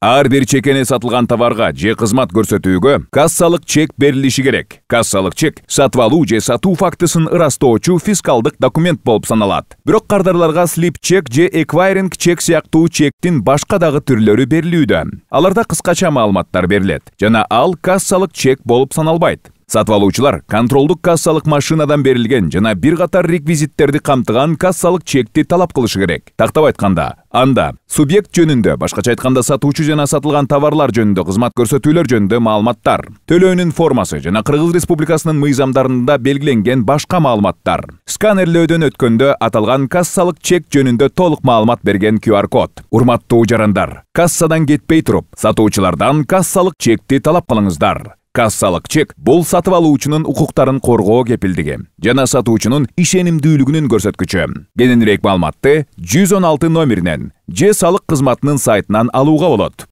Ар бир чекене сатылган товарга же кызмат көрсөтүүгө кассалык чек берилиши керек. Кассалык чек сатып алуу же сатуу фактысын ырастоочу фискалдык документ болуп саналат. Бирок кардарларга слип чек же эквайринг чек сыяктуу чектин башка дагы түрлөрү берилүүдө. Аларда кыскача маалыматтар берилет жана ал кассалык чек болуп саналбайт. Сатып алуучулар контролдук кассалык машинадан берилген жана бир катар реквизиттерди камтыган кассалык чекти талап кылышы керек. Тактап айтканда, анда субъект жөнүндө, башкача айтканда сатуучу жана сатылган товарлар жөнүндө, кызмат көрсөтүүлөр жөнүндө маалыматтар, төлөөнүн формасы жана Кыргыз Республикасынын мыйзамдарында белгиленген башка маалыматтар. Сканерлөөдөн өткөндө аталган кассалык чек жөнүндө толук маалымат берген QR код. Урматтуу жарандар, кассадан кетпей туруп, сатуучулардан кассалык чекти талап кылыңыздар. Кассалык чек бул сатып алуучунун укуктарын коргоо кепилдиги жана сатуучунун ишенимдүүлүгүнүн көрсөткүчү. Кененирээк маалыматты 116 номеринен же салык кызматынын сайтынан алууга болот.